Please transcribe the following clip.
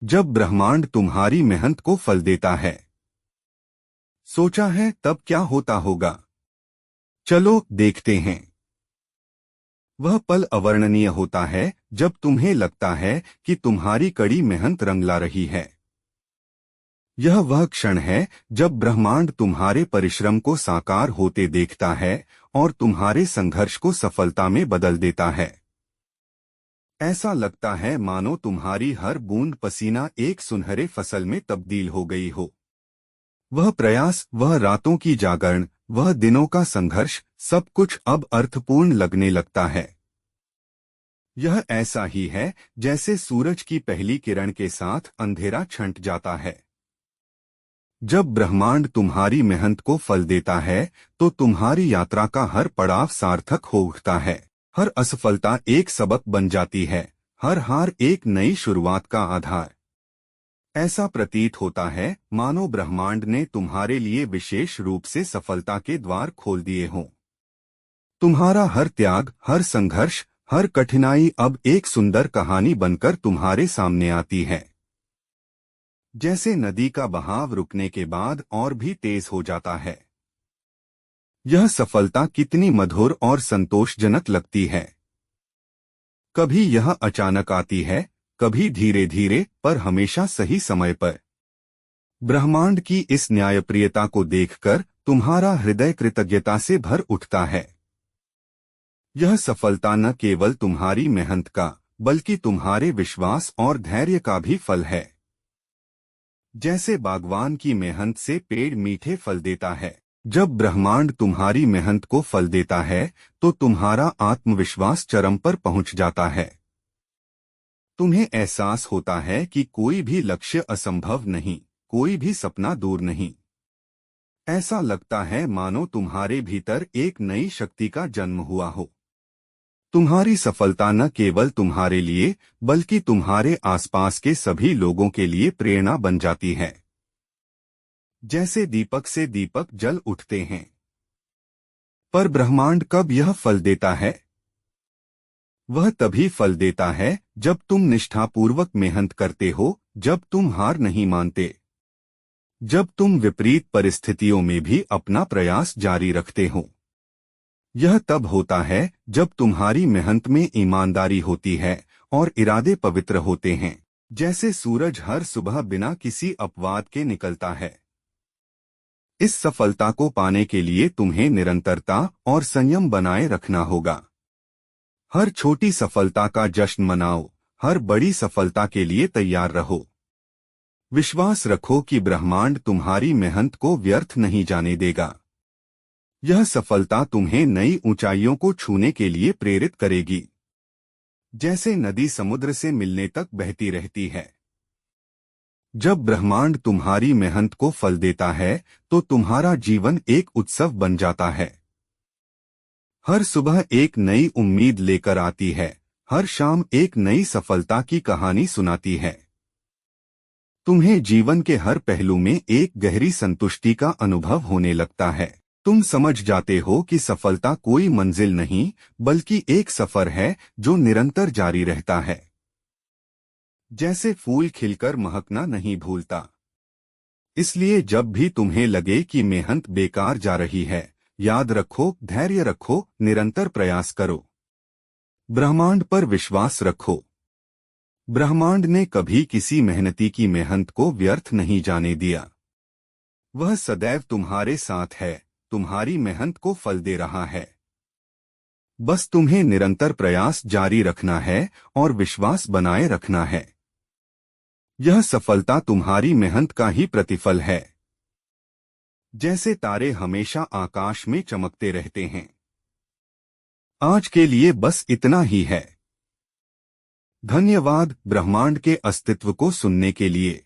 जब ब्रह्मांड तुम्हारी मेहनत को फल देता है। सोचा है तब क्या होता होगा? चलो देखते हैं। वह पल अवर्णनीय होता है जब तुम्हें लगता है कि तुम्हारी कड़ी मेहनत रंग ला रही है। यह वह क्षण है जब ब्रह्मांड तुम्हारे परिश्रम को साकार होते देखता है और तुम्हारे संघर्ष को सफलता में बदल देता है। ऐसा लगता है मानो तुम्हारी हर बूंद पसीना एक सुनहरे फसल में तब्दील हो गई हो। वह प्रयास, वह रातों की जागरण, वह दिनों का संघर्ष, सब कुछ अब अर्थपूर्ण लगने लगता है। यह ऐसा ही है जैसे सूरज की पहली किरण के साथ अंधेरा छंट जाता है। जब ब्रह्मांड तुम्हारी मेहनत को फल देता है तो तुम्हारी यात्रा का हर पड़ाव सार्थक हो उठता है। हर असफलता एक सबक बन जाती है, हर हार एक नई शुरुआत का आधार। ऐसा प्रतीत होता है मानो ब्रह्मांड ने तुम्हारे लिए विशेष रूप से सफलता के द्वार खोल दिए हों। तुम्हारा हर त्याग, हर संघर्ष, हर कठिनाई अब एक सुंदर कहानी बनकर तुम्हारे सामने आती है। जैसे नदी का बहाव रुकने के बाद और भी तेज हो जाता है। यह सफलता कितनी मधुर और संतोषजनक लगती है। कभी यह अचानक आती है, कभी धीरे धीरे, पर हमेशा सही समय पर। ब्रह्मांड की इस न्यायप्रियता को देखकर तुम्हारा हृदय कृतज्ञता से भर उठता है। यह सफलता न केवल तुम्हारी मेहनत का, बल्कि तुम्हारे विश्वास और धैर्य का भी फल है। जैसे बागवान की मेहनत से पेड़ मीठे फल देता है, जब ब्रह्मांड तुम्हारी मेहनत को फल देता है तो तुम्हारा आत्मविश्वास चरम पर पहुंच जाता है। तुम्हें एहसास होता है कि कोई भी लक्ष्य असंभव नहीं, कोई भी सपना दूर नहीं। ऐसा लगता है मानो तुम्हारे भीतर एक नई शक्ति का जन्म हुआ हो। तुम्हारी सफलता न केवल तुम्हारे लिए, बल्कि तुम्हारे आसपास के सभी लोगों के लिए प्रेरणा बन जाती है। जैसे दीपक से दीपक जल उठते हैं। पर ब्रह्मांड कब यह फल देता है? वह तभी फल देता है जब तुम निष्ठापूर्वक मेहनत करते हो, जब तुम हार नहीं मानते, जब तुम विपरीत परिस्थितियों में भी अपना प्रयास जारी रखते हो। यह तब होता है जब तुम्हारी मेहनत में ईमानदारी होती है और इरादे पवित्र होते हैं। जैसे सूरज हर सुबह बिना किसी अपवाद के निकलता है। इस सफलता को पाने के लिए तुम्हें निरंतरता और संयम बनाए रखना होगा। हर छोटी सफलता का जश्न मनाओ, हर बड़ी सफलता के लिए तैयार रहो। विश्वास रखो कि ब्रह्मांड तुम्हारी मेहनत को व्यर्थ नहीं जाने देगा। यह सफलता तुम्हें नई ऊंचाइयों को छूने के लिए प्रेरित करेगी। जैसे नदी समुद्र से मिलने तक बहती रहती है। जब ब्रह्मांड तुम्हारी मेहनत को फल देता है तो तुम्हारा जीवन एक उत्सव बन जाता है। हर सुबह एक नई उम्मीद लेकर आती है, हर शाम एक नई सफलता की कहानी सुनाती है। तुम्हें जीवन के हर पहलू में एक गहरी संतुष्टि का अनुभव होने लगता है। तुम समझ जाते हो कि सफलता कोई मंजिल नहीं, बल्कि एक सफर है जो निरंतर जारी रहता है। जैसे फूल खिलकर महकना नहीं भूलता। इसलिए जब भी तुम्हें लगे कि मेहनत बेकार जा रही है, याद रखो, धैर्य रखो, निरंतर प्रयास करो। ब्रह्मांड पर विश्वास रखो। ब्रह्मांड ने कभी किसी मेहनती की मेहनत को व्यर्थ नहीं जाने दिया। वह सदैव तुम्हारे साथ है, तुम्हारी मेहनत को फल दे रहा है। बस तुम्हें निरंतर प्रयास जारी रखना है और विश्वास बनाए रखना है। यह सफलता तुम्हारी मेहनत का ही प्रतिफल है। जैसे तारे हमेशा आकाश में चमकते रहते हैं। आज के लिए बस इतना ही है। धन्यवाद ब्रह्मांड के अस्तित्व को सुनने के लिए।